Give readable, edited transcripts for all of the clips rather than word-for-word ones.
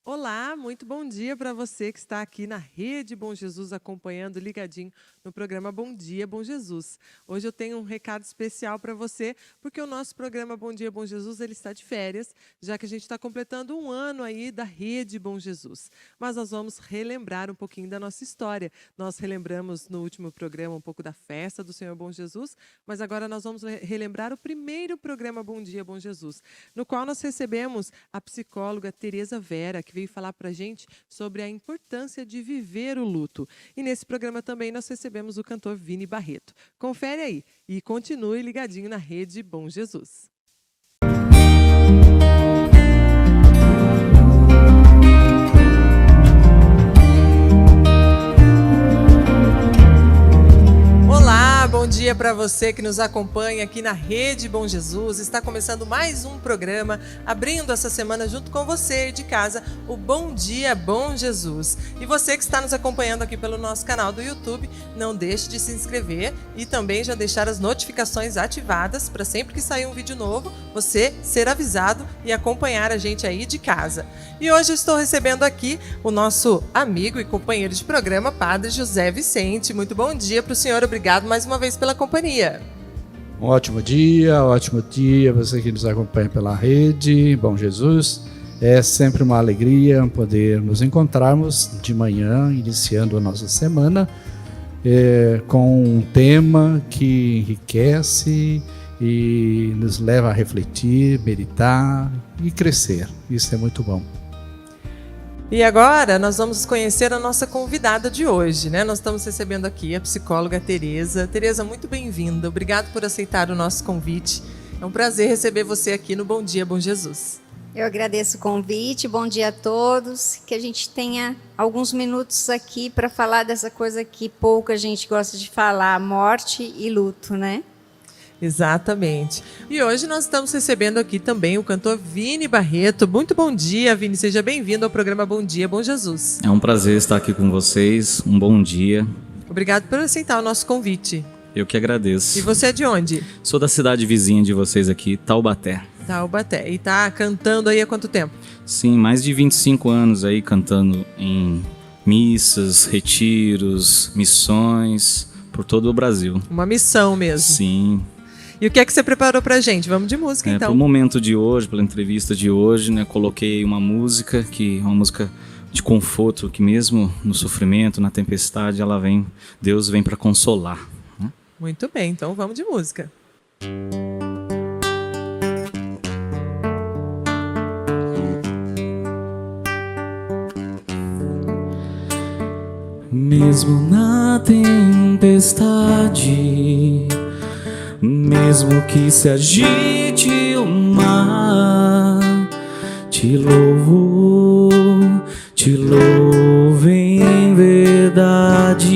Olá, muito bom dia para você que está aqui na Rede Bom Jesus acompanhando ligadinho no programa Bom Dia Bom Jesus. Hoje eu tenho um recado especial para você, porque o nosso programa Bom Dia Bom Jesus ele está de férias, já que a gente está completando um ano aí da Rede Bom Jesus. Mas nós vamos relembrar um pouquinho da nossa história. Nós relembramos no último programa um pouco da festa do Senhor Bom Jesus, mas agora nós vamos relembrar o primeiro programa Bom Dia Bom Jesus, no qual nós recebemos a psicóloga Tereza Vera, que veio falar para a gente sobre a importância de viver o luto. E nesse programa também nós recebemos o cantor Vini Barreto. Confere aí e continue ligadinho na Rede Bom Jesus. Olá, bom dia para você que nos acompanha aqui na Rede Bom Jesus. Está começando mais um programa, abrindo essa semana junto com você de casa, o Bom Dia Bom Jesus. E você que está nos acompanhando aqui pelo nosso canal do YouTube, não deixe de se inscrever e também já deixar as notificações ativadas para sempre que sair um vídeo novo, você ser avisado e acompanhar a gente aí de casa. E hoje eu estou recebendo aqui o nosso amigo e companheiro de programa, Padre José Vicente. Muito bom dia para o senhor, obrigado mais uma vez pela companhia. Um ótimo dia, você que nos acompanha pela rede Bom Jesus. É sempre uma alegria poder nos encontrarmos de manhã, iniciando a nossa semana, com um tema que enriquece e nos leva a refletir, meditar e crescer. Isso é muito bom. E agora nós vamos conhecer a nossa convidada de hoje, né? Nós estamos recebendo aqui a psicóloga Tereza. Tereza, muito bem-vinda. Obrigado por aceitar o nosso convite. É um prazer receber você aqui no Bom Dia Bom Jesus. Eu agradeço o convite. Bom dia a todos. Que a gente tenha alguns minutos aqui para falar dessa coisa que pouca gente gosta de falar, morte e luto, né? Exatamente. E hoje nós estamos recebendo aqui também o cantor Vini Barreto. Muito bom dia, Vini. Seja bem-vindo ao programa Bom Dia, Bom Jesus. É um prazer estar aqui com vocês. Um bom dia. Obrigado por aceitar o nosso convite. Eu que agradeço. E você é de onde? Sou da cidade vizinha de vocês aqui, Taubaté. Taubaté. E tá cantando aí há quanto tempo? Sim, mais de 25 anos aí cantando em missas, retiros, missões, por todo o Brasil. Uma missão mesmo. Sim. E o que é que você preparou pra gente? Vamos de música, então. Para o momento de hoje, pela entrevista de hoje, né, coloquei uma música uma música de conforto, que mesmo no sofrimento, na tempestade, Deus vem para consolar. Né? Muito bem, então vamos de música. Mesmo na tempestade, mesmo que se agite o mar, te louvo em verdade.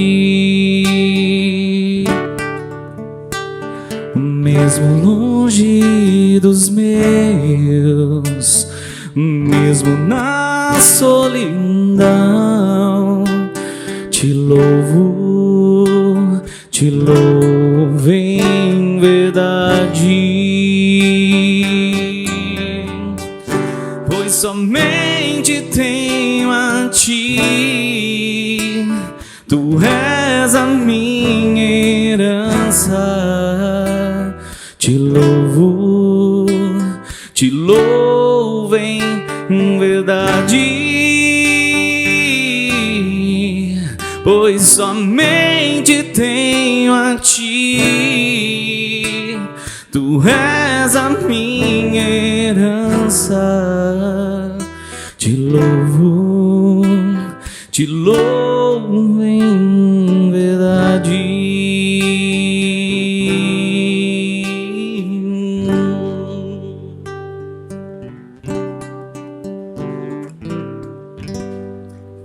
Mesmo longe dos meus, mesmo na solidão, te louvo em verdade, pois somente tenho a ti, tu és a minha herança, te louvo em verdade, pois somente tenho a ti, tu és a minha herança, te louvo em verdade.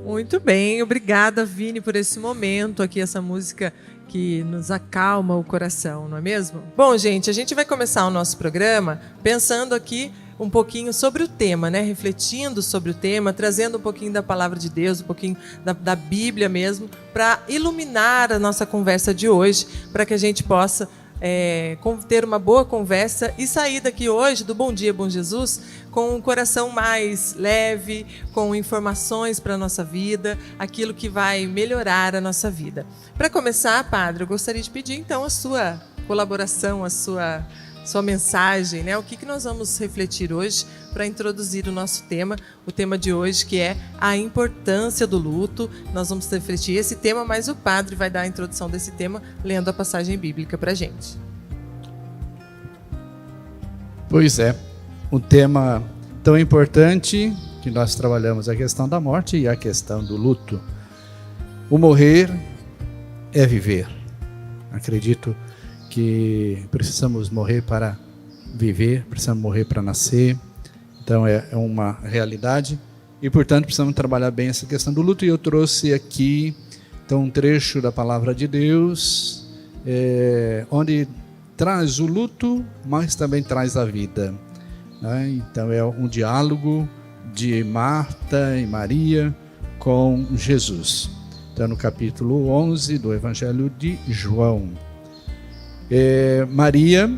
Muito bem, obrigada, Vini, por esse momento aqui, essa música que nos acalma o coração, não é mesmo? Bom, gente, a gente vai começar o nosso programa pensando aqui um pouquinho sobre o tema, né? Refletindo sobre o tema, trazendo um pouquinho da palavra de Deus, um pouquinho da Bíblia mesmo, para iluminar a nossa conversa de hoje, para que a gente possa ter uma boa conversa e sair daqui hoje do Bom Dia, Bom Jesus com um coração mais leve, com informações para a nossa vida, aquilo que vai melhorar a nossa vida. Para começar, Padre, eu gostaria de pedir então a sua colaboração, a sua mensagem, né? O que nós vamos refletir hoje para introduzir o nosso tema, o tema de hoje, que é a importância do luto. Nós vamos refletir esse tema, mas o Padre vai dar a introdução desse tema lendo a passagem bíblica para a gente. Pois é, um tema tão importante que nós trabalhamos, a questão da morte e a questão do luto. O morrer é viver. Acredito que precisamos morrer para viver, precisamos morrer para nascer. Então é uma realidade e, portanto, precisamos trabalhar bem essa questão do luto. E eu trouxe aqui então um trecho da palavra de Deus, onde traz o luto, mas também traz a vida, né? Então é um diálogo de Marta e Maria com Jesus. Então no capítulo 11 do Evangelho de João. Maria,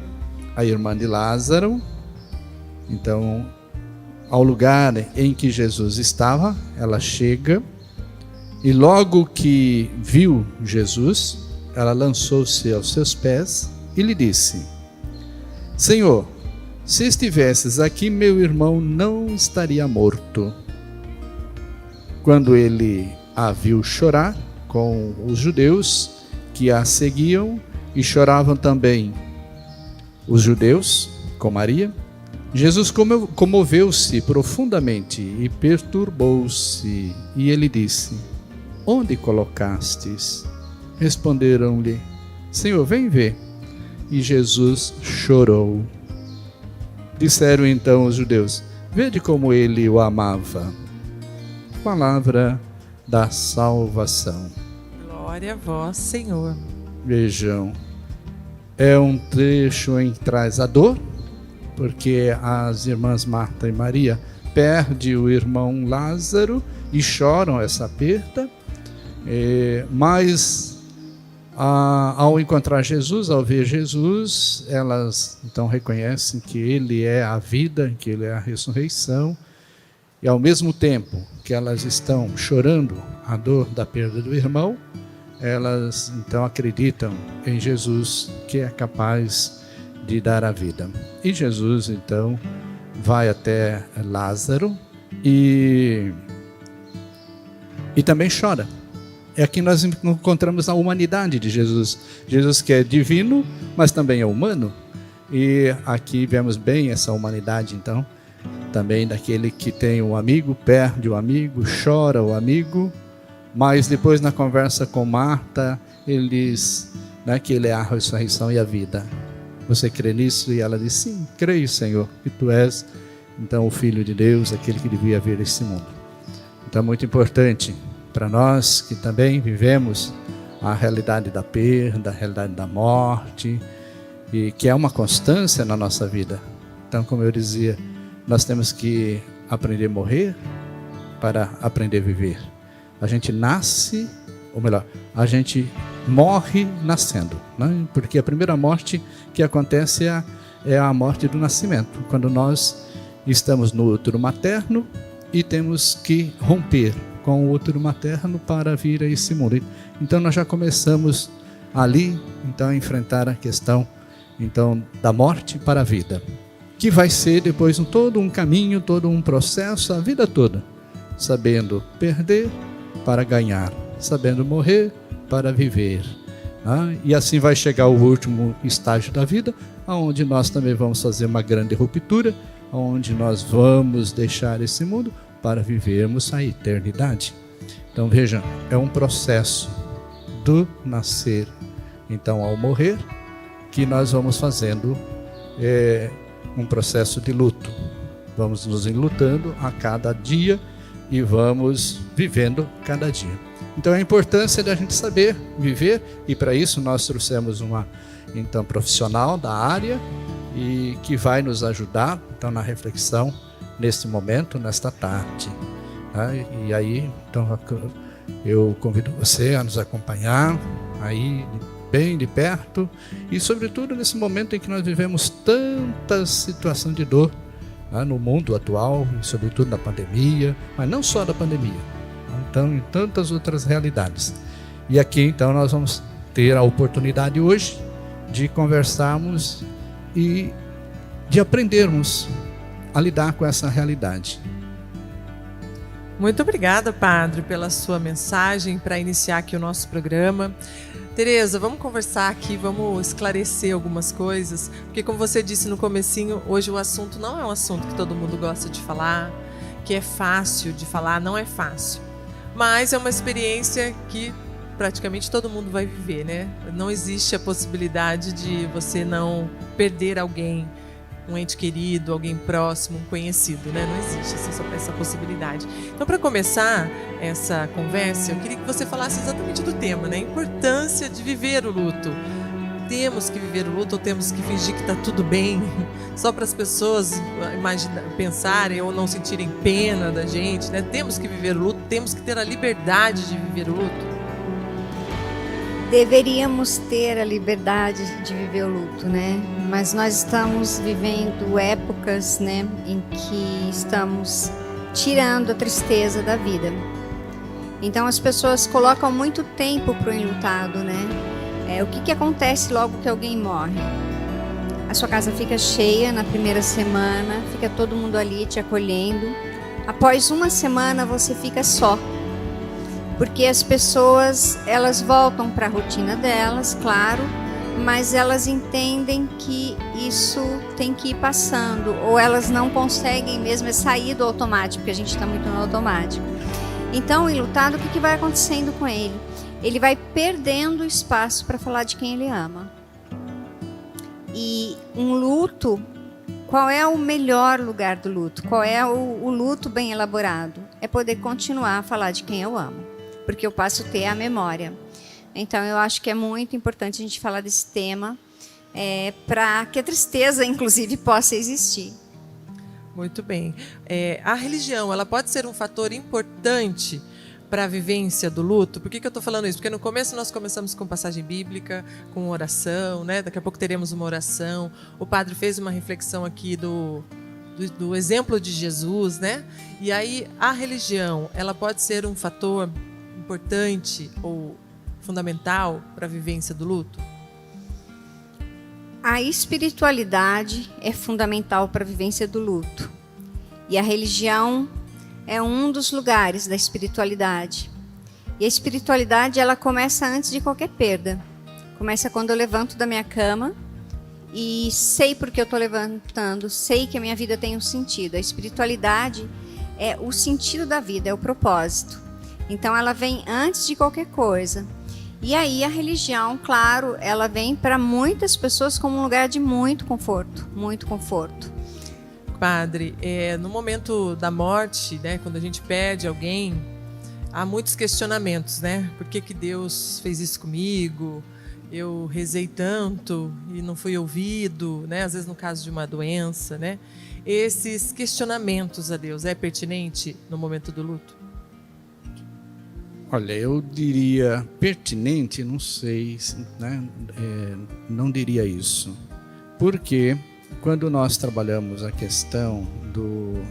a irmã de Lázaro, então, ao lugar em que Jesus estava, ela chega e logo que viu Jesus, ela lançou-se aos seus pés e lhe disse: Senhor, se estivesses aqui, meu irmão não estaria morto. Quando ele a viu chorar com os judeus que a seguiam, e choravam também os judeus com Maria, Jesus comoveu-se profundamente e perturbou-se, e ele disse: Onde colocastes? Responderam-lhe: Senhor, vem ver. E Jesus chorou. Disseram então os judeus: Vede como ele o amava. Palavra da salvação. Glória a vós, Senhor. Vejam, é um trecho em que traz a dor, porque as irmãs Marta e Maria perdem o irmão Lázaro e choram essa perda, mas ao encontrar Jesus, ao ver Jesus, elas então reconhecem que Ele é a vida, que Ele é a ressurreição, e ao mesmo tempo que elas estão chorando a dor da perda do irmão, elas então acreditam em Jesus, que é capaz de dar a vida. E Jesus então vai até Lázaro e também chora. É aqui nós encontramos a humanidade de Jesus. Jesus que é divino, mas também é humano. E aqui vemos bem essa humanidade então, também daquele que tem um amigo, perde o amigo, chora o amigo. Mas depois na conversa com Marta, ele diz, né, que ele é a ressurreição e a vida. Você crê nisso? E ela diz: sim, creio, Senhor, que tu és então o Filho de Deus, aquele que devia vir a este mundo. Então é muito importante para nós que também vivemos a realidade da perda, a realidade da morte, e que é uma constância na nossa vida. Então, como eu dizia, nós temos que aprender a morrer para aprender a viver. A gente nasce, ou melhor, a gente morre nascendo, né? Porque a primeira morte que acontece é a morte do nascimento, quando nós estamos no útero materno e temos que romper com o útero materno para vir a esse mundo. Então nós já começamos ali então a enfrentar a questão então da morte para a vida, que vai ser depois todo um caminho, todo um processo, a vida toda, sabendo perder para ganhar, sabendo morrer para viver. E assim vai chegar o último estágio da vida, onde nós também vamos fazer uma grande ruptura, onde nós vamos deixar esse mundo para vivermos a eternidade. Então vejam, é um processo do nascer, então ao morrer, que nós vamos fazendo um processo de luto. Vamos nos enlutando a cada dia e vamos vivendo cada dia. Então a importância da gente saber viver, e para isso nós trouxemos uma então profissional da área e que vai nos ajudar então na reflexão neste momento, nesta tarde. E aí então eu convido você a nos acompanhar aí bem de perto e, sobretudo, nesse momento em que nós vivemos tanta situação de dor, né, no mundo atual, e sobretudo na pandemia, mas não só da pandemia, então em tantas outras realidades. E aqui então nós vamos ter a oportunidade hoje de conversarmos e de aprendermos a lidar com essa realidade. Muito obrigada, Padre, pela sua mensagem para iniciar aqui o nosso programa. Tereza, vamos conversar aqui, vamos esclarecer algumas coisas, porque como você disse no comecinho, hoje o assunto não é um assunto que todo mundo gosta de falar, que é fácil de falar, não é fácil, mas é uma experiência que praticamente todo mundo vai viver, né? Não existe a possibilidade de você não perder alguém, um ente querido, alguém próximo, um conhecido, né? Não existe essa possibilidade. Então, para começar essa conversa, eu queria que você falasse exatamente do tema, né? A importância de viver o luto. Temos que viver o luto ou temos que fingir que está tudo bem só para as pessoas pensarem ou não sentirem pena da gente, né? Temos que viver o luto, temos que ter a liberdade de viver o luto. Deveríamos ter a liberdade de viver o luto, né? Mas nós estamos vivendo épocas, né, em que estamos tirando a tristeza da vida. Então as pessoas colocam muito tempo para o enlutado, né? O que acontece logo que alguém morre? A sua casa fica cheia na primeira semana, fica todo mundo ali te acolhendo. Após uma semana você fica só. Porque as pessoas, elas voltam para a rotina delas, claro, mas elas entendem que isso tem que ir passando, ou elas não conseguem mesmo sair do automático, porque a gente está muito no automático. Então, o enlutado, o que vai acontecendo com ele? Ele vai perdendo espaço para falar de quem ele ama. E um luto, qual é o melhor lugar do luto? Qual é o luto bem elaborado? É poder continuar a falar de quem eu amo. Porque eu passo a ter a memória. Então, eu acho que é muito importante a gente falar desse tema, para que a tristeza, inclusive, possa existir. Muito bem. A religião, ela pode ser um fator importante para a vivência do luto? Por que eu estou falando isso? Porque no começo nós começamos com passagem bíblica, com oração, né? Daqui a pouco teremos uma oração. O padre fez uma reflexão aqui do exemplo de Jesus, né? E aí, a religião, ela pode ser um fator importante ou fundamental para a vivência do luto? A espiritualidade é fundamental para a vivência do luto. E a religião é um dos lugares da espiritualidade. E a espiritualidade, ela começa antes de qualquer perda. Começa quando eu levanto da minha cama e sei por que eu estou levantando, sei que a minha vida tem um sentido. A espiritualidade é o sentido da vida, é o propósito. Então, ela vem antes de qualquer coisa. E aí, a religião, claro, ela vem para muitas pessoas como um lugar de muito conforto, muito conforto. Padre, no momento da morte, né, quando a gente perde alguém, há muitos questionamentos, né? Por que Deus fez isso comigo? Eu rezei tanto e não fui ouvido, né? Às vezes no caso de uma doença, né? Esses questionamentos a Deus é pertinente no momento do luto? Olha, eu diria pertinente, não sei, né? Não diria isso. Porque quando nós trabalhamos a questão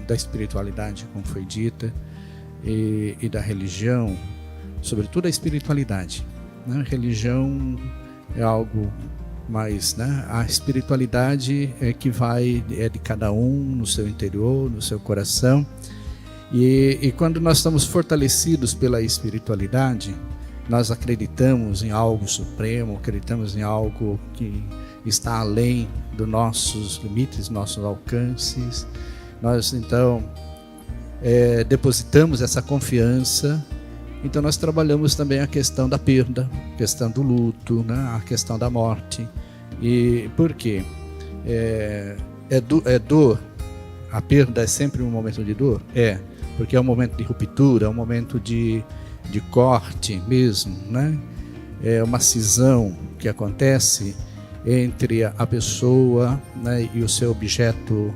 da espiritualidade, como foi dita, e da religião, sobretudo a espiritualidade, né? A religião é algo mais, né? A espiritualidade é que é de cada um, no seu interior, no seu coração. E quando nós estamos fortalecidos pela espiritualidade, nós acreditamos em algo supremo, acreditamos em algo que está além dos nossos limites, nossos alcances. Nós, então, depositamos essa confiança. Então, nós trabalhamos também a questão da perda, a questão do luto, né? A questão da morte. E por quê? É dor. A perda é sempre um momento de dor? Porque é um momento de ruptura, é um momento de corte mesmo, né? É uma cisão que acontece entre a pessoa, né, e o seu objeto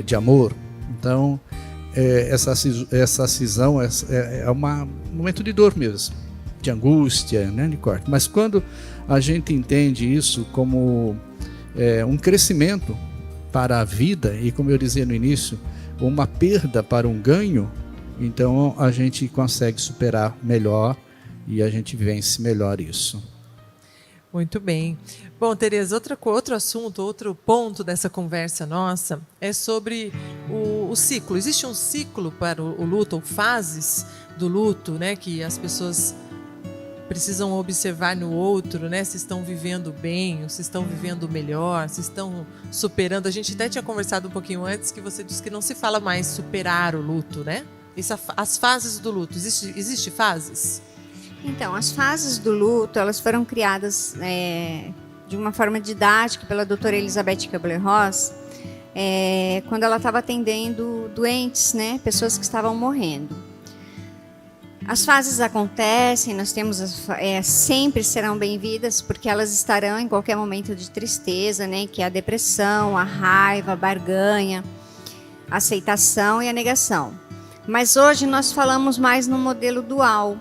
de amor. Então, essa cisão é um momento de dor mesmo, de angústia, né, de corte. Mas quando a gente entende isso como um crescimento para a vida e, como eu dizia no início, uma perda para um ganho, então a gente consegue superar melhor e a gente vence melhor isso. Muito bem. Bom, Tereza, outro assunto, outro ponto dessa conversa nossa é sobre o ciclo. Existe um ciclo para o luto, ou fases do luto, né, que as pessoas precisam observar no outro, né, se estão vivendo bem, ou se estão vivendo melhor, se estão superando. A gente até tinha conversado um pouquinho antes que você disse que não se fala mais superar o luto, né? As fases do luto, existe fases? Então, as fases do luto, elas foram criadas de uma forma didática pela doutora Elizabeth Kubler-Ross, quando ela estava atendendo doentes, né, pessoas que estavam morrendo. As fases acontecem, nós temos sempre serão bem-vindas, porque elas estarão em qualquer momento de tristeza, né, que é a depressão, a raiva, a barganha, a aceitação e a negação. Mas hoje nós falamos mais no modelo dual,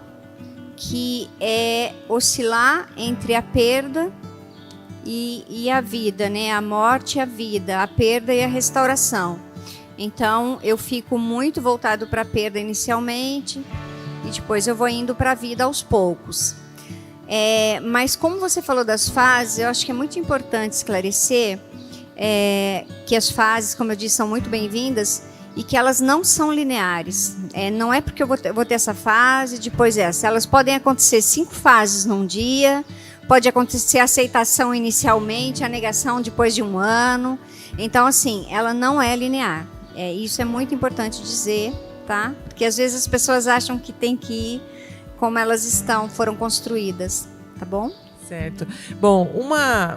que é oscilar entre a perda e a vida, né? A morte e a vida, a perda e a restauração. Então, eu fico muito voltado para a perda inicialmente e depois eu vou indo para a vida aos poucos. Mas como você falou das fases, eu acho que é muito importante esclarecer que as fases, como eu disse, são muito bem-vindas, e que elas não são lineares. Não é porque eu vou ter essa fase, depois essa. Elas podem acontecer 5 fases num dia, pode acontecer a aceitação inicialmente, a negação depois de 1 ano. Então, assim, ela não é linear. Isso é muito importante dizer, tá? Porque às vezes as pessoas acham que tem que ir como elas foram construídas, tá bom? Certo. Bom,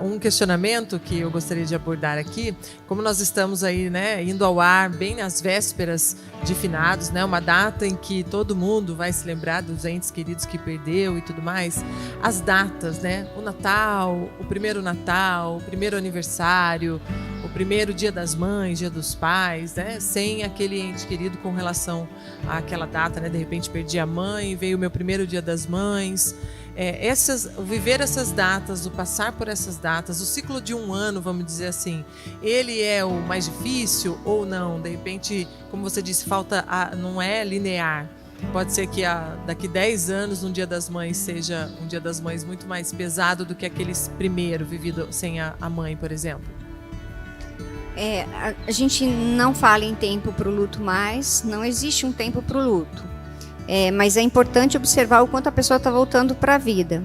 um questionamento que eu gostaria de abordar aqui, como nós estamos aí, né, indo ao ar bem nas vésperas de finados, né, uma data em que todo mundo vai se lembrar dos entes queridos que perdeu e tudo mais, as datas, né, o Natal, o primeiro aniversário, o primeiro Dia das Mães, Dia dos Pais, né, sem aquele ente querido com relação àquela data, né, de repente perdi a mãe, veio o meu primeiro Dia das Mães. Viver essas datas, o passar por essas datas, o ciclo de 1 ano, vamos dizer assim, ele é o mais difícil ou não? De repente, como você disse, não é linear. Pode ser que daqui 10 anos, um Dia das Mães, seja um Dia das Mães muito mais pesado do que aquele primeiro vivido sem a mãe, por exemplo. A gente não fala em tempo para o luto mais, não existe um tempo para o luto. Mas é importante observar o quanto a pessoa está voltando para a vida.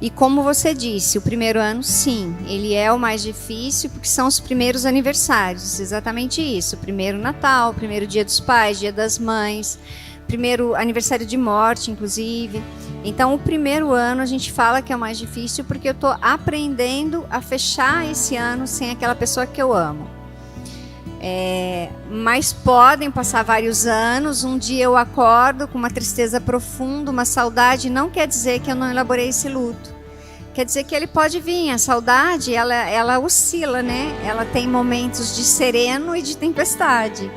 E como você disse, o primeiro ano, sim, ele é o mais difícil porque são os primeiros aniversários, exatamente isso. O primeiro Natal, o primeiro Dia dos Pais, Dia das Mães, primeiro aniversário de morte, inclusive. Então, o primeiro ano a gente fala que é o mais difícil porque eu estou aprendendo a fechar esse ano sem aquela pessoa que eu amo. Mas podem passar vários anos, um dia eu acordo com uma tristeza profunda, uma saudade, não quer dizer que eu não elaborei esse luto. Quer dizer que ele pode vir, a saudade, ela oscila, né? Ela tem momentos de sereno e de tempestade.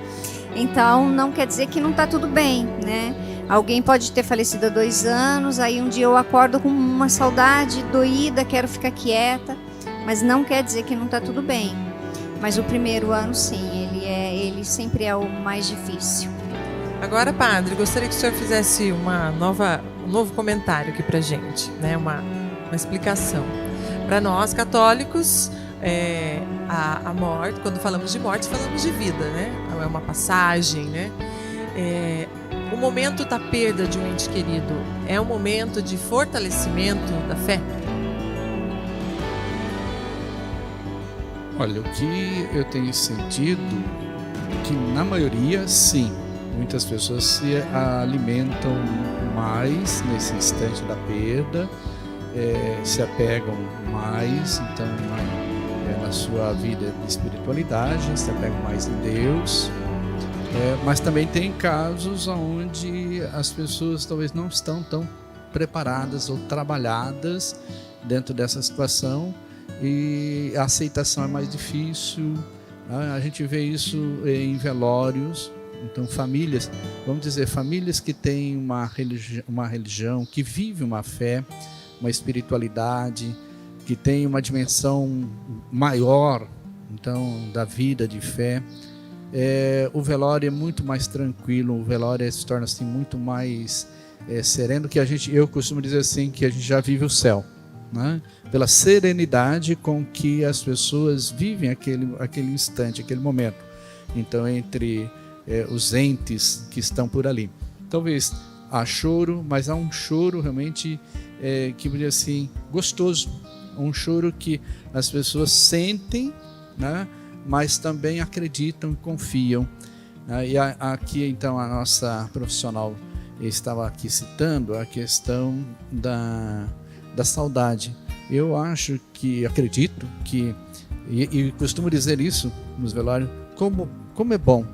Então, não quer dizer que não está tudo bem, né? Alguém pode ter falecido há 2 anos, aí um dia eu acordo com uma saudade doída, quero ficar quieta, mas não quer dizer que não está tudo bem. Mas o primeiro ano, sim, ele sempre é o mais difícil. Agora, padre, gostaria que o senhor fizesse um novo comentário aqui pra gente, né? Uma explicação. Para nós, católicos, a morte, quando falamos de morte, falamos de vida, né? É uma passagem, né? O momento da perda de um ente querido é um momento de fortalecimento da fé? Olha, o que eu tenho sentido é que na maioria, sim, muitas pessoas se alimentam mais nesse instante da perda, se apegam mais, então, na sua vida de espiritualidade, se apegam mais em Deus, mas também tem casos onde as pessoas talvez não estão tão preparadas ou trabalhadas dentro dessa situação, e a aceitação é mais difícil. A gente vê isso em velórios. Então, famílias, vamos dizer, famílias que têm uma religião, que vive uma fé, uma espiritualidade, que tem uma dimensão maior, então, da vida de fé. O velório é muito mais tranquilo, o velório se torna assim muito mais sereno, que eu costumo dizer assim, que a gente já vive o céu, né? Pela serenidade com que as pessoas vivem aquele instante, aquele momento. Então, entre os entes que estão por ali. Talvez há choro, mas há um choro realmente que dizer assim, gostoso. Um choro que as pessoas sentem, né? Mas também acreditam e confiam. E aqui, então, a nossa profissional estava aqui citando a questão da saudade. Eu acredito que, e costumo dizer isso nos velórios, como é bom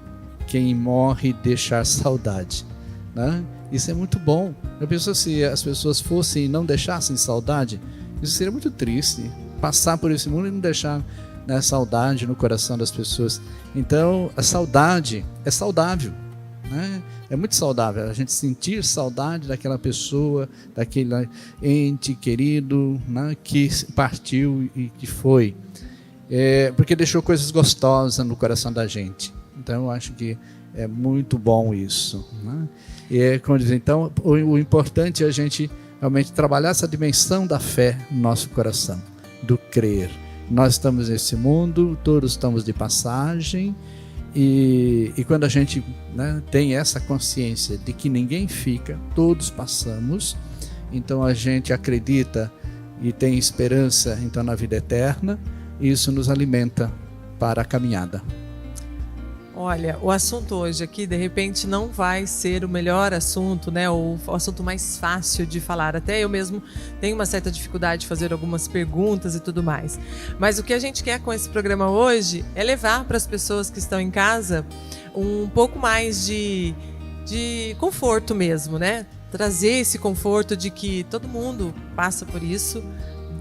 quem morre deixar saudade, né? Isso é muito bom. Eu penso, se as pessoas fossem e não deixassem saudade, isso seria muito triste, passar por esse mundo e não deixar, né, saudade no coração das pessoas. Então, a saudade é saudável, né? É muito saudável a gente sentir saudade daquela pessoa, daquele ente querido, né, que partiu e que foi, porque deixou coisas gostosas no coração da gente. Então, eu acho que é muito bom isso, né? E como dizer, então, o importante é a gente realmente trabalhar essa dimensão da fé no nosso coração, do crer. Nós estamos nesse mundo, todos estamos de passagem, e quando a gente, né, tem essa consciência de que ninguém fica, todos passamos, então a gente acredita e tem esperança, então, na vida eterna, e isso nos alimenta para a caminhada. Olha, o assunto hoje aqui, de repente, não vai ser o melhor assunto, né? Ou o assunto mais fácil de falar. Até eu mesmo tenho uma certa dificuldade de fazer algumas perguntas e tudo mais. Mas o que a gente quer com esse programa hoje é levar para as pessoas que estão em casa um pouco mais de conforto mesmo, né? Trazer esse conforto de que todo mundo passa por isso,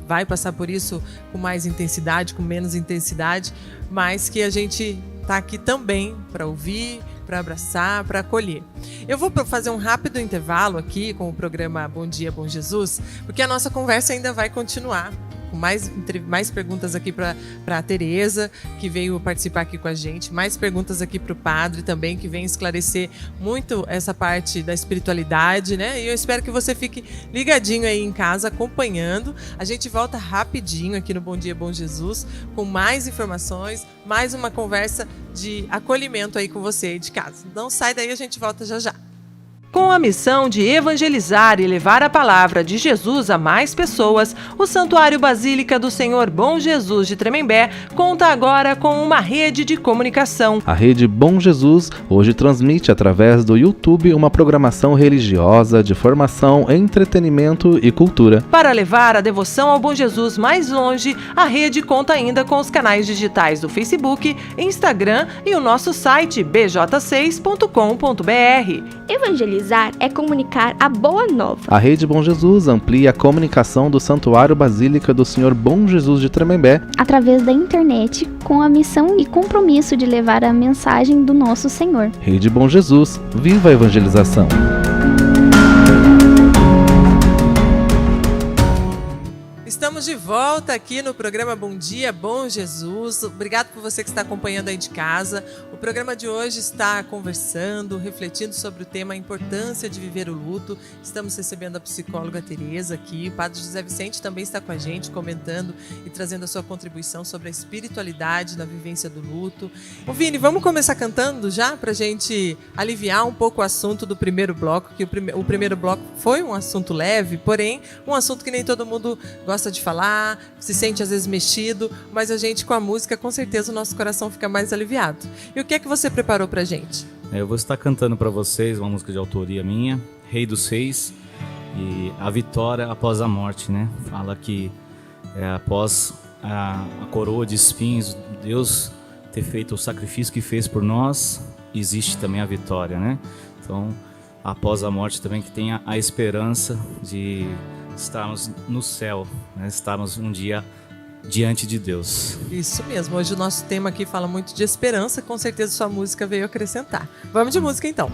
vai passar por isso com mais intensidade, com menos intensidade, mas que a gente está aqui também para ouvir, para abraçar, para acolher. Eu vou fazer um rápido intervalo aqui com o programa Bom Dia, Bom Jesus, porque a nossa conversa ainda vai continuar. Com mais perguntas aqui para a Tereza, que veio participar aqui com a gente, mais perguntas aqui para o padre também, que vem esclarecer muito essa parte da espiritualidade, né? E eu espero que você fique ligadinho aí em casa, acompanhando. A gente volta rapidinho aqui no Bom Dia, Bom Jesus, com mais informações, mais uma conversa de acolhimento aí com você aí de casa. Não sai daí, a gente volta já já. Com a missão de evangelizar e levar a palavra de Jesus a mais pessoas, o Santuário Basílica do Senhor Bom Jesus de Tremembé conta agora com uma rede de comunicação. A Rede Bom Jesus hoje transmite através do YouTube uma programação religiosa de formação, entretenimento e cultura. Para levar a devoção ao Bom Jesus mais longe, a rede conta ainda com os canais digitais do Facebook, Instagram e o nosso site bj6.com.br. Evangelizar é comunicar a boa nova. A Rede Bom Jesus amplia a comunicação do Santuário Basílica do Senhor Bom Jesus de Tremembé através da internet, com a missão e compromisso de levar a mensagem do nosso Senhor. Rede Bom Jesus, viva a evangelização! Estamos de volta aqui no programa Bom Dia, Bom Jesus. Obrigado por você que está acompanhando aí de casa. O programa de hoje está conversando, refletindo sobre o tema a importância de viver o luto. Estamos recebendo a psicóloga Tereza aqui. O padre José Vicente também está com a gente, comentando e trazendo a sua contribuição sobre a espiritualidade na vivência do luto. Ô Vini, vamos começar cantando já para a gente aliviar um pouco o assunto do primeiro bloco, que o primeiro bloco foi um assunto leve, porém um assunto que nem todo mundo gosta de falar, se sente às vezes mexido, mas a gente com a música, com certeza o nosso coração fica mais aliviado. E o que é que você preparou pra gente? Eu vou estar cantando para vocês uma música de autoria minha, Rei dos Reis, e a vitória após a morte, né? Fala que após a coroa de espinhos, Deus ter feito o sacrifício que fez por nós, existe também a vitória, né? Então, após a morte também que tem a esperança de estarmos no céu, né? Estarmos um dia diante de Deus. Isso mesmo, hoje o nosso tema aqui fala muito de esperança, com certeza sua música veio acrescentar. Vamos de música então.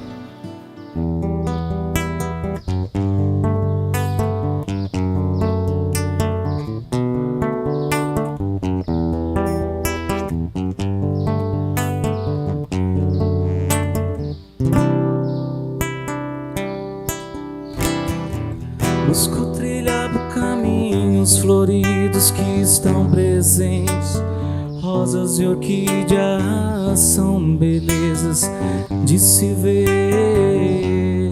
Busco trilhar por caminhos floridos que estão presentes. Rosas e orquídeas são belezas de se ver,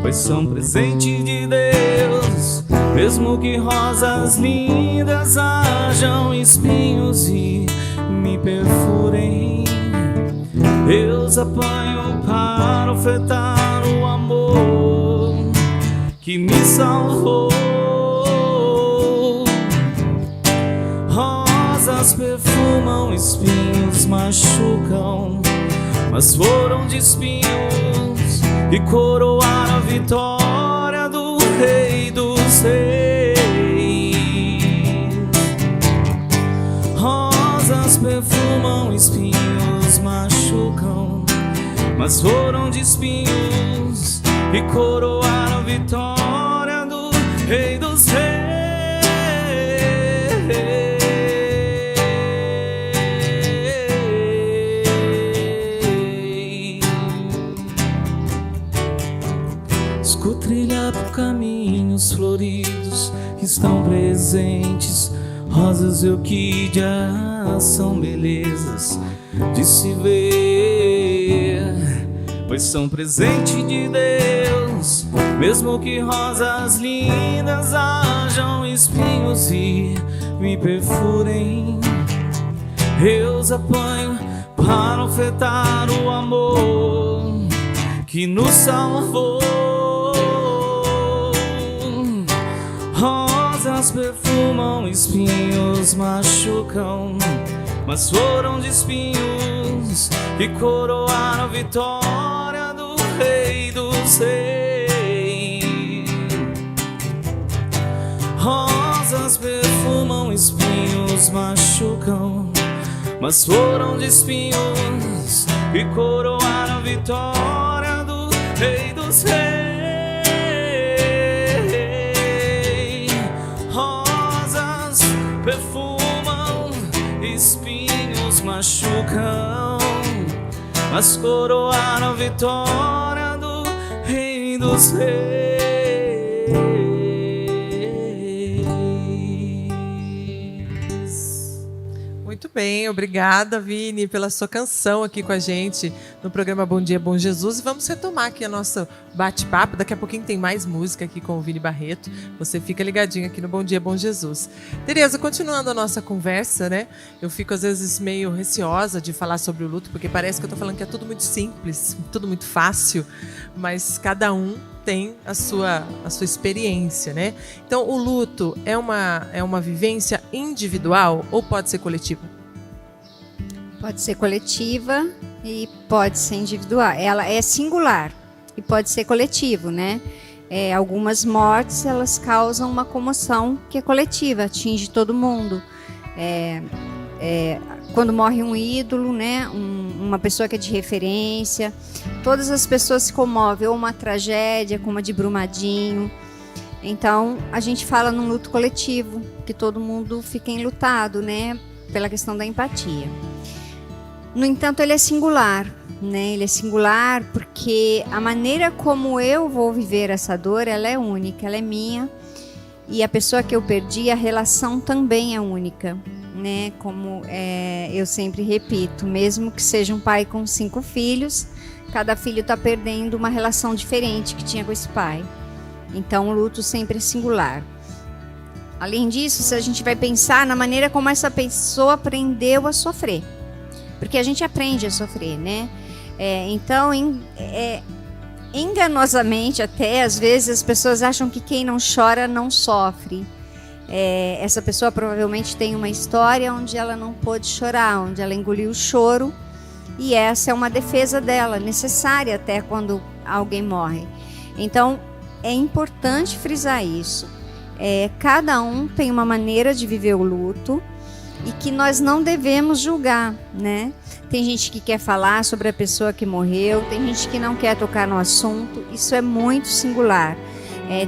pois são presente de Deus. Mesmo que rosas lindas hajam espinhos e me perfurem, eu os apanho para ofertar o amor que me salvou. Rosas perfumam, espinhos machucam, mas foram de espinhos que coroaram a vitória do Rei dos Reis. Rosas perfumam, espinhos machucam, mas foram de espinhos que coroaram a vitória do Rei dos Reis. Trilhar por caminhos floridos que estão presentes. Rosas e orquídeas são belezas de se ver, pois são presente de Deus. Mesmo que rosas lindas hajam espinhos e me perfurem, eu os apanho para ofertar o amor que nos salvou. Rosas perfumam, espinhos machucam, mas foram de espinhos que coroaram a vitória do Rei dos Reis. Rosas perfumam, espinhos machucam, mas foram de espinhos que coroaram a vitória do Rei dos Reis. Perfumam, espinhos machucam, mas coroaram a vitória do Rei dos Reis. Muito bem, obrigada, Vini, pela sua canção aqui com a gente no programa Bom Dia, Bom Jesus. E vamos retomar aqui a nossa bate-papo. Daqui a pouquinho tem mais música aqui com o Vini Barreto. Você fica ligadinho aqui no Bom Dia, Bom Jesus. Tereza, continuando a nossa conversa, né? Eu fico às vezes meio receosa de falar sobre o luto, porque parece que eu tô falando que é tudo muito simples, tudo muito fácil, mas cada um tem a sua experiência, né? Então, o luto é uma vivência individual ou pode ser coletiva? Pode ser coletiva e pode ser individual. Ela é singular e pode ser coletivo, né? Algumas mortes, elas causam uma comoção que é coletiva, atinge todo mundo. Quando morre um ídolo, né? Uma pessoa que é de referência, todas as pessoas se comovem, ou uma tragédia como a de Brumadinho. Então, a gente fala num luto coletivo, que todo mundo fica enlutado, né? Pela questão da empatia. No entanto, ele é singular, né? Ele é singular porque a maneira como eu vou viver essa dor, ela é única, ela é minha. E a pessoa que eu perdi, a relação também é única, né? Como eu sempre repito, mesmo que seja um pai com 5 filhos, cada filho está perdendo uma relação diferente que tinha com esse pai. Então, o luto sempre é singular. Além disso, se a gente vai pensar na maneira como essa pessoa aprendeu a sofrer, porque a gente aprende a sofrer, né? Então, enganosamente até, às vezes as pessoas acham que quem não chora não sofre. Essa pessoa provavelmente tem uma história onde ela não pôde chorar, onde ela engoliu o choro, e essa é uma defesa dela, necessária até quando alguém morre. Então, é importante frisar isso. Cada um tem uma maneira de viver o luto e que nós não devemos julgar, né? Tem gente que quer falar sobre a pessoa que morreu, tem gente que não quer tocar no assunto, isso é muito singular.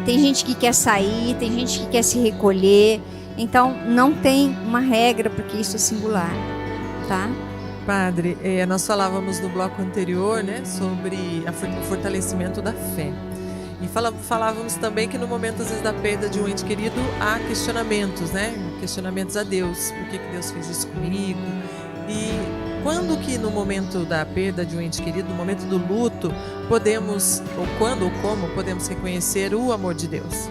Tem gente que quer sair, tem gente que quer se recolher, então não tem uma regra porque isso é singular, tá? Padre, nós falávamos no bloco anterior, né, sobre o fortalecimento da fé. E falávamos também que no momento, às vezes, da perda de um ente querido, há questionamentos, né? Questionamentos a Deus. Por que Deus fez isso comigo? E quando que no momento da perda de um ente querido, no momento do luto, podemos, ou quando ou como, podemos reconhecer o amor de Deus?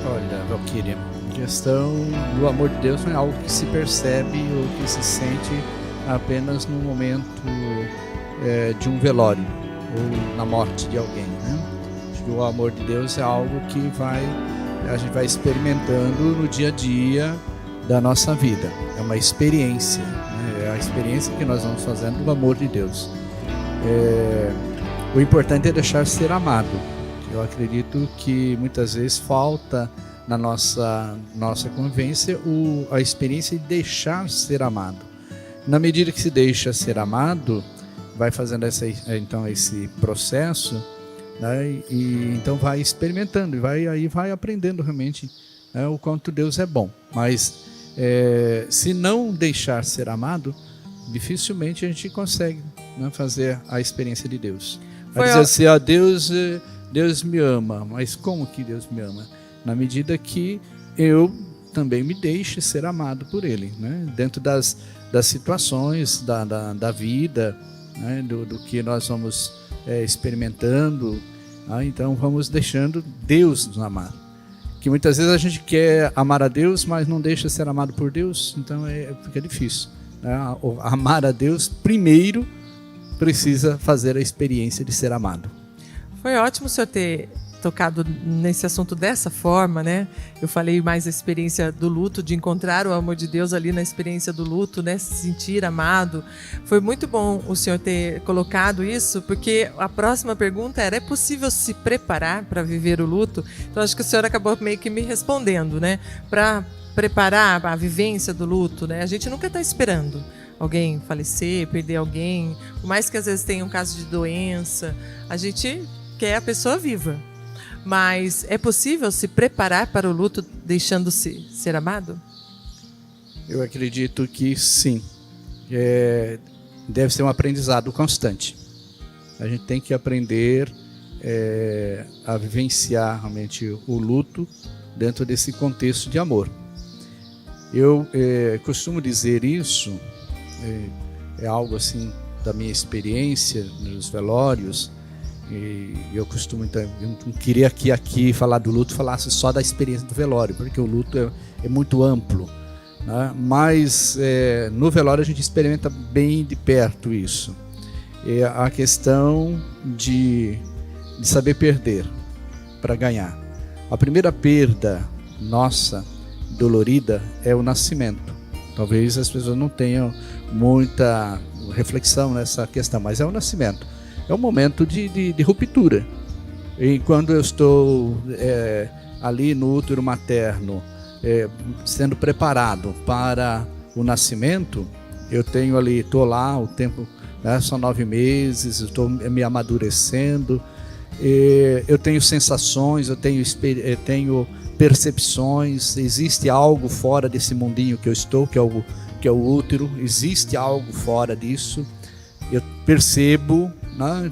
Olha, Valquíria, a questão do amor de Deus não é algo que se percebe ou que se sente apenas no momento de um velório ou na morte de alguém, né? Acho que o amor de Deus é algo que a gente vai experimentando no dia a dia da nossa vida. É uma experiência, né? É a experiência que nós vamos fazendo do amor de Deus. O importante é deixar ser amado. Eu acredito que muitas vezes falta na nossa convivência a experiência de deixar ser amado. Na medida que se deixa ser amado, vai fazendo esse processo, né? E então vai experimentando e vai aprendendo realmente, né, o quanto Deus é bom. Mas se não deixar ser amado, dificilmente a gente consegue, né, fazer a experiência de Deus. Vai dizer assim, Deus me ama, mas como que Deus me ama? Na medida que eu também me deixe ser amado por Ele, né? Dentro das situações da vida, né? do que nós vamos experimentando, então vamos deixando Deus nos amar. Que muitas vezes a gente quer amar a Deus, mas não deixa ser amado por Deus, então fica difícil, né? Amar a Deus primeiro precisa fazer a experiência de ser amado. Foi ótimo o senhor ter tocado nesse assunto dessa forma, né? Eu falei mais da experiência do luto, de encontrar o amor de Deus ali na experiência do luto, né? Se sentir amado. Foi muito bom o senhor ter colocado isso, porque a próxima pergunta era: é possível se preparar para viver o luto? Então acho que o senhor acabou meio que me respondendo, né? Para preparar a vivência do luto, né? A gente nunca está esperando alguém falecer, perder alguém, por mais que às vezes tenha um caso de doença, a gente quer a pessoa viva. Mas é possível se preparar para o luto deixando-se ser amado? Eu acredito que sim. Deve ser um aprendizado constante. A gente tem que aprender a vivenciar realmente o luto dentro desse contexto de amor. Eu costumo dizer isso, é algo assim da minha experiência nos velórios. E eu costumo, então, eu não queria aqui falar do luto, falasse só da experiência do velório, porque o luto é muito amplo, né? Mas no velório a gente experimenta bem de perto isso. É a questão de saber perder para ganhar. A primeira perda nossa, dolorida, é o nascimento. Talvez as pessoas não tenham muita reflexão nessa questão, mas é o nascimento. É um momento de ruptura. E quando eu estou ali no útero materno, sendo preparado para o nascimento, eu tenho ali, estou lá, o tempo, né, são 9 meses, estou me amadurecendo, eu tenho sensações, eu tenho percepções, existe algo fora desse mundinho que eu estou, que é o útero, existe algo fora disso, eu percebo, né?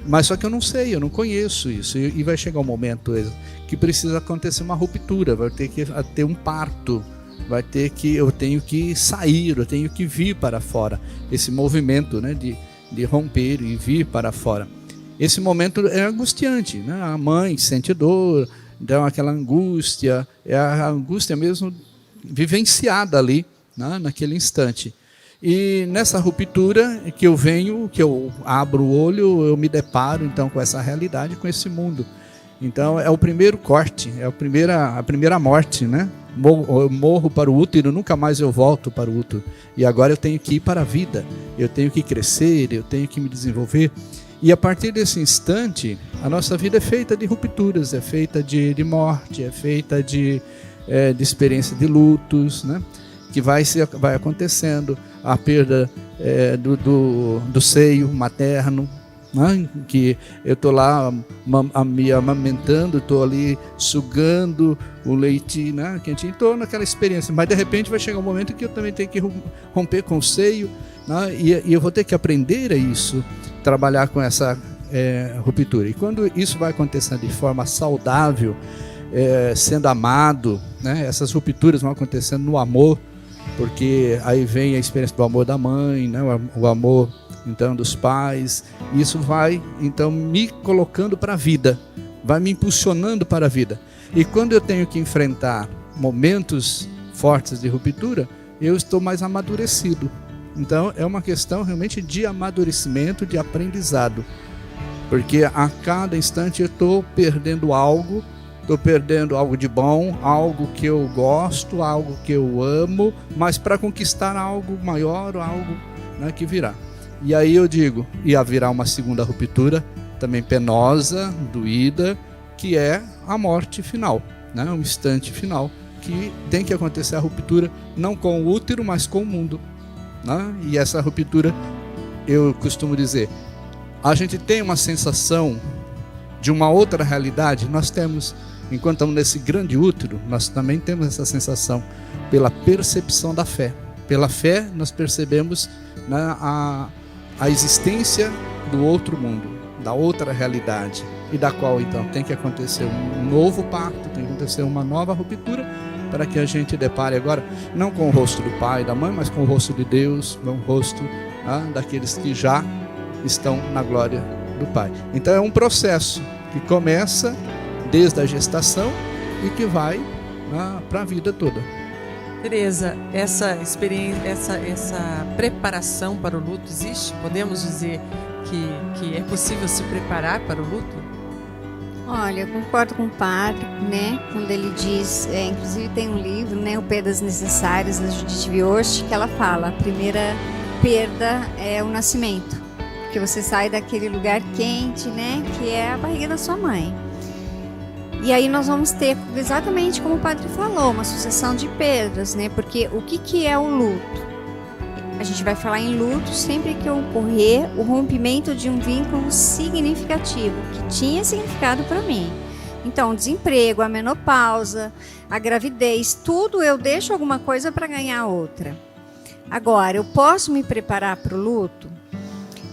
Mas só que eu não sei, eu não conheço isso, e vai chegar um momento que precisa acontecer uma ruptura, vai ter que ter um parto, eu tenho que sair, eu tenho que vir para fora, esse movimento, né, de romper e vir para fora. Esse momento é angustiante, né? A mãe sente dor, então aquela angústia, é a angústia mesmo vivenciada ali, né, naquele instante. E nessa ruptura que eu abro o olho, eu me deparo então com essa realidade, com esse mundo. Então é o primeiro corte, é a primeira morte, né? Eu morro para o útero, nunca mais eu volto para o útero. E agora eu tenho que ir para a vida, eu tenho que crescer, eu tenho que me desenvolver. E a partir desse instante, a nossa vida é feita de rupturas, é feita de morte, é feita de experiência de lutos, né? Que vai acontecendo, a perda do seio materno, né? Que eu estou lá me amamentando, estou ali sugando o leite, né? Quentinho, estou naquela experiência, mas de repente vai chegar um momento que eu também tenho que romper com o seio, né? E eu vou ter que aprender a isso, trabalhar com ruptura. E quando isso vai acontecendo de forma saudável, sendo amado, né? Essas rupturas vão acontecendo no amor, porque aí vem a experiência do amor da mãe, né? O amor então dos pais. Isso vai então me colocando para a vida, vai me impulsionando para a vida. E quando eu tenho que enfrentar momentos fortes de ruptura, eu estou mais amadurecido. Então é uma questão realmente de amadurecimento, de aprendizado, porque a cada instante eu estou perdendo algo de bom, algo que eu gosto, algo que eu amo, mas para conquistar algo maior, algo, né, que virá. E aí eu digo, ia virar uma segunda ruptura, também penosa, doída, que é a morte final, né, um instante final, que tem que acontecer a ruptura, não com o útero, mas com o mundo, né? E essa ruptura, eu costumo dizer, a gente tem uma sensação de uma outra realidade, nós temos, enquanto estamos nesse grande útero, nós também temos essa sensação pela percepção da fé. Pela fé nós percebemos, né, a existência do outro mundo, da outra realidade, e da qual então tem que acontecer um novo pacto, tem que acontecer uma nova ruptura, para que a gente depare agora, não com o rosto do pai e da mãe, mas com o rosto de Deus, com o rosto daqueles que já estão na glória do Pai. Então é um processo que começa desde a gestação e que vai para a vida toda. Tereza, essa experiência, essa preparação para o luto existe? Podemos dizer que é possível se preparar para o luto? Olha, eu concordo com o padre, né? Quando ele diz, inclusive tem um livro, né, o Perdas Necessárias, da Judith Vioche, que ela fala, a primeira perda é o nascimento, porque você sai daquele lugar quente, né, que é a barriga da sua mãe. E aí nós vamos ter, exatamente como o padre falou, uma sucessão de perdas, né? Porque o que é o luto? A gente vai falar em luto sempre que ocorrer o rompimento de um vínculo significativo, que tinha significado para mim. Então, o desemprego, a menopausa, a gravidez, tudo eu deixo alguma coisa para ganhar outra. Agora, eu posso me preparar para o luto?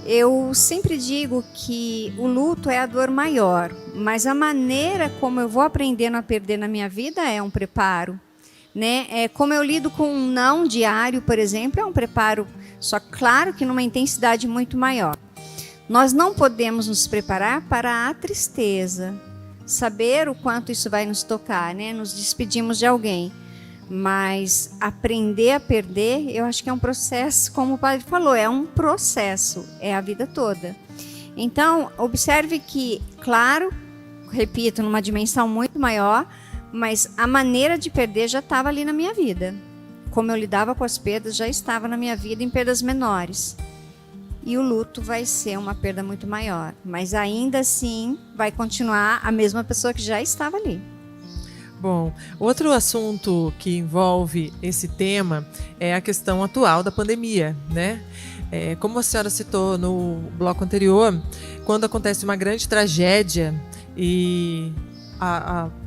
Eu sempre digo que o luto é a dor maior, mas a maneira como eu vou aprendendo a perder na minha vida é um preparo. Né? Como eu lido com um não diário, por exemplo, é um preparo, só claro que numa intensidade muito maior. Nós não podemos nos preparar para a tristeza, saber o quanto isso vai nos tocar, né? Nos despedimos de alguém, mas aprender a perder, eu acho que é um processo, como o padre falou, é um processo, é a vida toda. Então, observe que, claro, repito, numa dimensão muito maior, mas a maneira de perder já estava ali na minha vida. Como eu lidava com as perdas, já estava na minha vida em perdas menores. E o luto vai ser uma perda muito maior. Mas ainda assim, vai continuar a mesma pessoa que já estava ali. Bom, outro assunto que envolve esse tema é a questão atual da pandemia, né? Como a senhora citou no bloco anterior, quando acontece uma grande tragédia e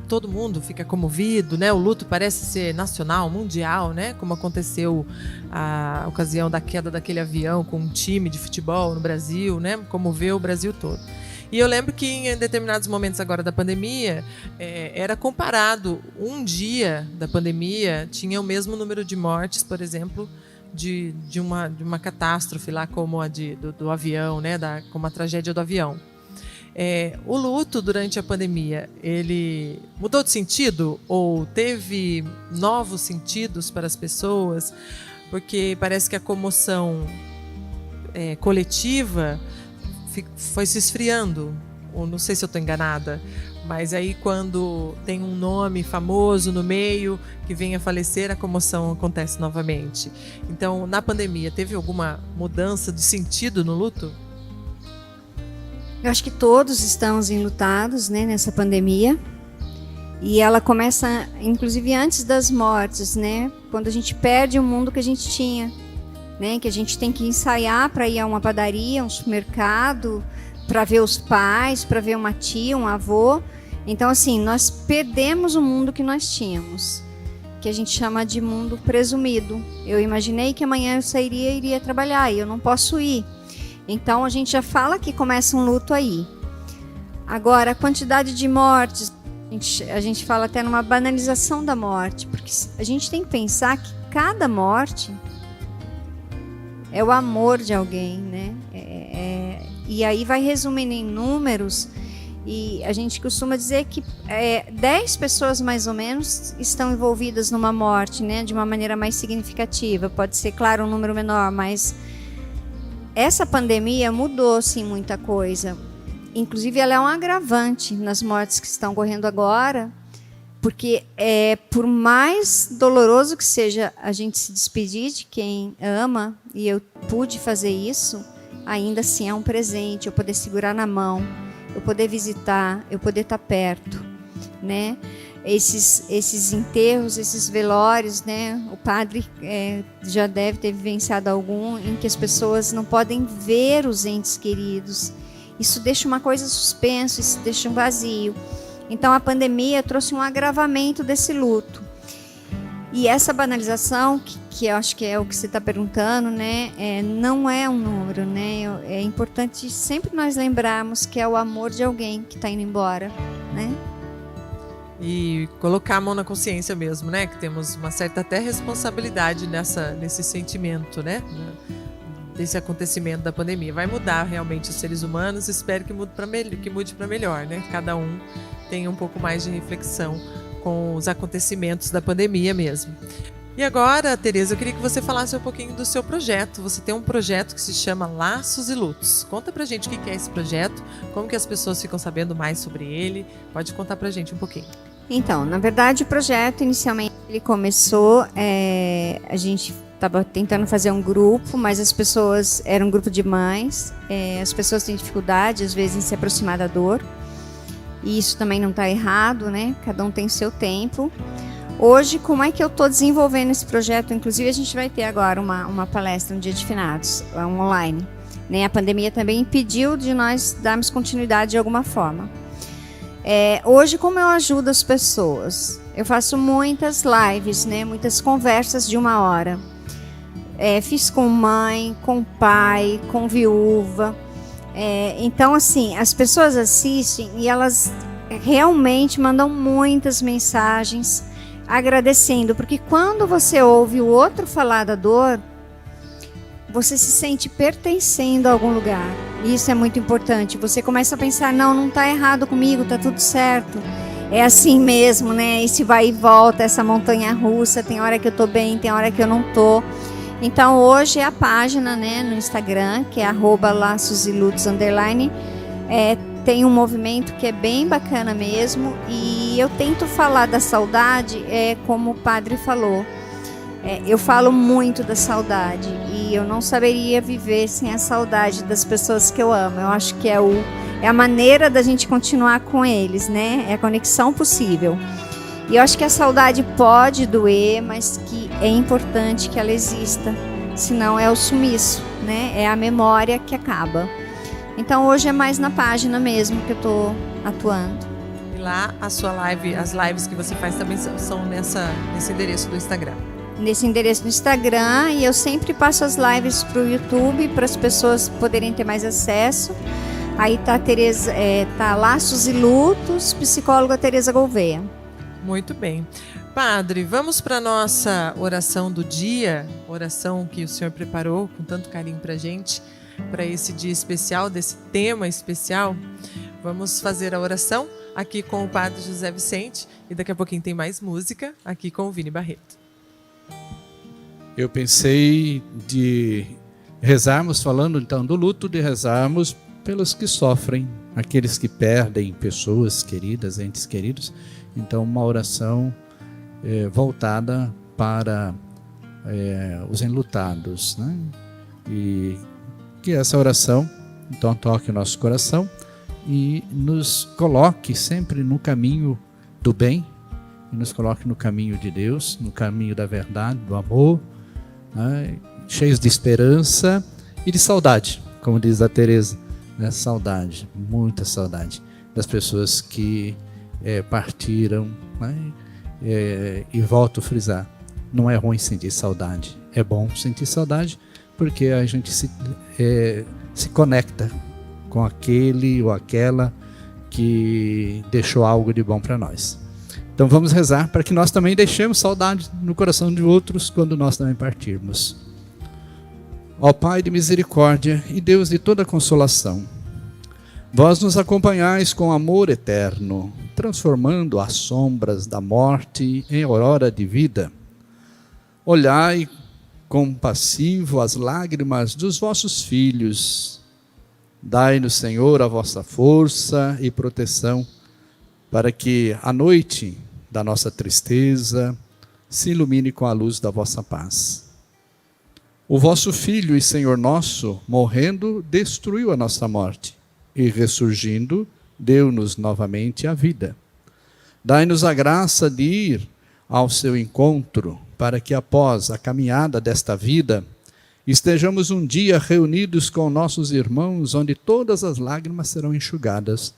todo mundo fica comovido, né? O luto parece ser nacional, mundial, né? Como aconteceu a ocasião da queda daquele avião com um time de futebol no Brasil, né? Comoveu o Brasil todo. E eu lembro que em determinados momentos agora da pandemia, era comparado, um dia da pandemia tinha o mesmo número de mortes, por exemplo, de uma catástrofe lá como a do avião, né? Como a tragédia do avião. O luto durante a pandemia, ele mudou de sentido ou teve novos sentidos para as pessoas? Porque parece que a comoção coletiva foi se esfriando. Ou não sei se eu estou enganada, mas aí quando tem um nome famoso no meio que vem a falecer, a comoção acontece novamente. Então, na pandemia, teve alguma mudança de sentido no luto? Eu acho que todos estamos enlutados, né, nessa pandemia. E ela começa, inclusive, antes das mortes, né? Quando a gente perde o mundo que a gente tinha, né? Que a gente tem que ensaiar para ir a uma padaria, um supermercado, para ver os pais, para ver uma tia, um avô. Então, assim, nós perdemos o mundo que nós tínhamos, que a gente chama de mundo presumido. Eu imaginei que amanhã eu sairia e iria trabalhar, e eu não posso ir. Então a gente já fala que começa um luto aí. Agora, a quantidade de mortes, a gente fala até numa banalização da morte, porque a gente tem que pensar que cada morte é o amor de alguém, né? E aí vai resumindo em números, e a gente costuma dizer que 10 pessoas mais ou menos estão envolvidas numa morte, né? De uma maneira mais significativa. Pode ser, claro, um número menor, mas essa pandemia mudou, sim, muita coisa. Inclusive, ela é um agravante nas mortes que estão ocorrendo agora, porque por mais doloroso que seja a gente se despedir de quem ama, e eu pude fazer isso, ainda assim é um presente, eu poder segurar na mão, eu poder visitar, eu poder estar perto, né? Esses enterros, esses velórios, né? O padre já deve ter vivenciado algum em que as pessoas não podem ver os entes queridos. Isso deixa uma coisa suspensa, isso deixa um vazio. Então a pandemia trouxe um agravamento desse luto. E essa banalização, que eu acho que é o que você está perguntando, né, não é um número, né? É importante sempre nós lembrarmos que é o amor de alguém que está indo embora, né? E colocar a mão na consciência mesmo, né? Que temos uma certa até responsabilidade nesse sentimento, né? Desse acontecimento da pandemia. Vai mudar realmente os seres humanos, espero que mude para melhor, né? Cada um tenha um pouco mais de reflexão com os acontecimentos da pandemia mesmo. E agora, Tereza, eu queria que você falasse um pouquinho do seu projeto. Você tem um projeto que se chama Laços e Lutos. Conta pra gente o que é esse projeto, como que as pessoas ficam sabendo mais sobre ele. Pode contar pra gente um pouquinho. Então, na verdade, o projeto inicialmente ele começou, a gente estava tentando fazer um grupo, mas as pessoas, era um grupo de mães, as pessoas têm dificuldade às vezes em se aproximar da dor, e isso também não está errado, né? Cada um tem o seu tempo. Hoje, como é que eu estou desenvolvendo esse projeto? Inclusive, a gente vai ter agora uma palestra no Dia de Finados, online, né? A pandemia também impediu de nós darmos continuidade de alguma forma. Hoje, como eu ajudo as pessoas? Eu faço muitas lives, né? Muitas conversas de 1 hora. Fiz com mãe, com pai, com viúva. Então, assim, as pessoas assistem e elas realmente mandam muitas mensagens agradecendo, porque quando você ouve o outro falar da dor, você se sente pertencendo a algum lugar. Isso é muito importante. Você começa a pensar, não está errado comigo, está tudo certo. É assim mesmo, né? Esse vai e volta, essa montanha russa, tem hora que eu tô bem, tem hora que eu não tô. Então hoje a página, né, no Instagram, que é @laçosilutos_, tem um movimento que é bem bacana mesmo, e eu tento falar da saudade, como o padre falou. Eu falo muito da saudade, e eu não saberia viver sem a saudade das pessoas que eu amo. Eu acho que é a maneira da gente continuar com eles, né? É a conexão possível. E eu acho que a saudade pode doer, mas que é importante que ela exista. Senão é o sumiço, né? É a memória que acaba. Então hoje é mais na página mesmo que eu estou atuando. E lá a sua live, as lives que você faz também são nesse endereço do Instagram. Nesse endereço do Instagram, e eu sempre passo as lives para o YouTube para as pessoas poderem ter mais acesso. Aí tá a Tereza, tá Laços e Lutos, psicóloga Tereza Gouveia. Muito bem. Padre, vamos para a nossa oração do dia, oração que o senhor preparou com tanto carinho para a gente, para esse dia especial, desse tema especial. Vamos fazer a oração aqui com o Padre José Vicente, e daqui a pouquinho tem mais música aqui com o Vini Barreto. Eu pensei de rezarmos, falando então do luto, de rezarmos pelos que sofrem, aqueles que perdem pessoas queridas, entes queridos. Então, uma oração voltada para os enlutados, né? E que essa oração, então, toque o nosso coração e nos coloque sempre no caminho do bem, e nos coloque no caminho de Deus, no caminho da verdade, do amor, né? Cheios de esperança e de saudade, como diz a Tereza, né? Saudade, muita saudade das pessoas que partiram, né? E volto a frisar, não é ruim sentir saudade, é bom sentir saudade, porque a gente se conecta com aquele ou aquela que deixou algo de bom para nós. Então vamos rezar para que nós também deixemos saudade no coração de outros quando nós também partirmos. Ó Pai de misericórdia e Deus de toda consolação, vós nos acompanhais com amor eterno, transformando as sombras da morte em aurora de vida. Olhai compassivo as lágrimas dos vossos filhos. Dai-nos, Senhor, a vossa força e proteção, para que a noite da nossa tristeza se ilumine com a luz da vossa paz. O vosso Filho e Senhor nosso, morrendo, destruiu a nossa morte, e ressurgindo, deu-nos novamente a vida. Dai-nos a graça de ir ao seu encontro, para que após a caminhada desta vida, estejamos um dia reunidos com nossos irmãos, onde todas as lágrimas serão enxugadas,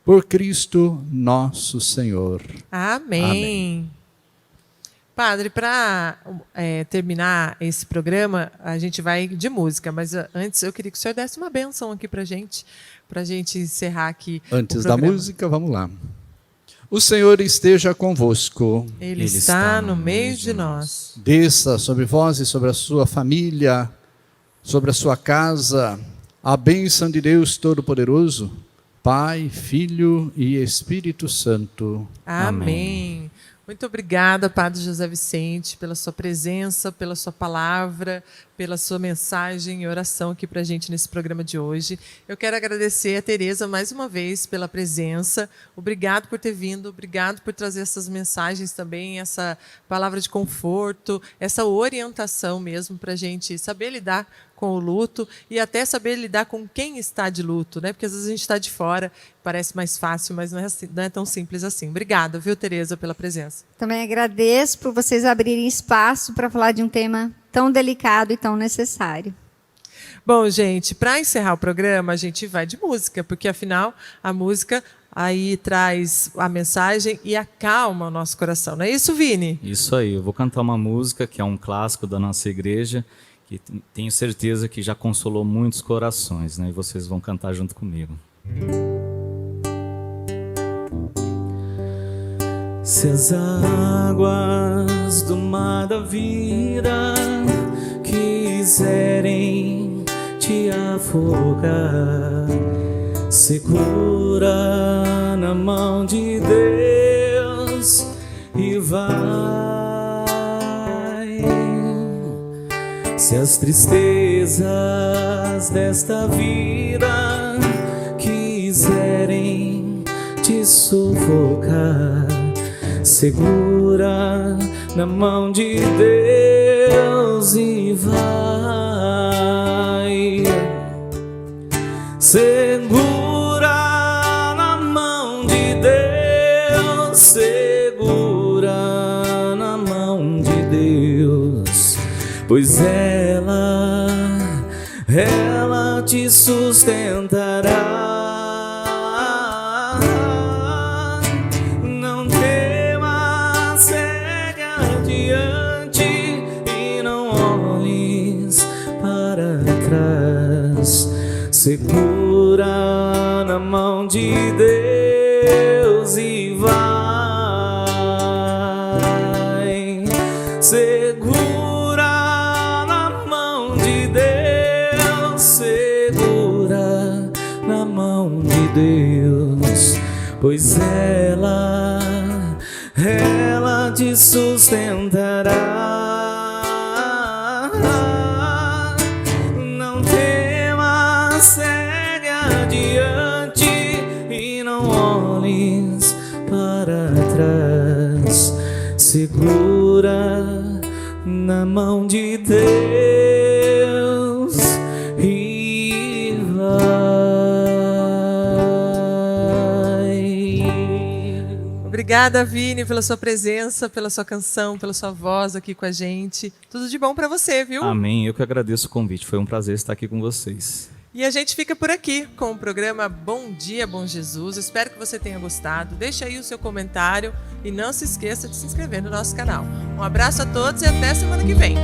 por Cristo nosso Senhor. Amém. Amém. Padre, para terminar esse programa, a gente vai de música, mas antes eu queria que o senhor desse uma bênção aqui para gente encerrar aqui. Antes da música, vamos lá. O Senhor esteja convosco. Ele está no meio de nós. Desça sobre vós e sobre a sua família, sobre a sua casa, a bênção de Deus Todo-Poderoso, Pai, Filho e Espírito Santo. Amém. Muito obrigada, Padre José Vicente, pela sua presença, pela sua palavra, pela sua mensagem e oração aqui para a gente nesse programa de hoje. Eu quero agradecer a Tereza mais uma vez pela presença. Obrigado por ter vindo, obrigado por trazer essas mensagens também, essa palavra de conforto, essa orientação mesmo para a gente saber lidar com o luto e até saber lidar com quem está de luto, né? Porque às vezes a gente está de fora, parece mais fácil, mas não é tão simples assim. Obrigada, viu, Tereza, pela presença. Também agradeço por vocês abrirem espaço para falar de um tema tão delicado e tão necessário. Bom, gente, para encerrar o programa, a gente vai de música, porque afinal a música aí traz a mensagem e acalma o nosso coração. Não é isso, Vini? Isso aí, eu vou cantar uma música que é um clássico da nossa igreja, que tenho certeza que já consolou muitos corações, né? E vocês vão cantar junto comigo. Se as águas do mar da vida quiserem te afogar, segura na mão de Deus e vai. Se as tristezas desta vida quiserem te sufocar, segura na mão de Deus e vai. Segura na mão de Deus, segura na mão de Deus, pois ela te sustentará. Não temas, segue adiante e não olhes para trás. Segura na mão de Deus e vai. Segura na mão de Deus, segura na mão de Deus, pois ela te sustentará. Não temas, segue adiante e não olhes para trás. Segura na mão de Deus e vai. Obrigada, Vini, pela sua presença, pela sua canção, pela sua voz aqui com a gente. Tudo de bom para você, viu? Amém. Eu que agradeço o convite. Foi um prazer estar aqui com vocês. E a gente fica por aqui com o programa Bom Dia, Bom Jesus. Espero que você tenha gostado. Deixa aí o seu comentário e não se esqueça de se inscrever no nosso canal. Um abraço a todos e até semana que vem.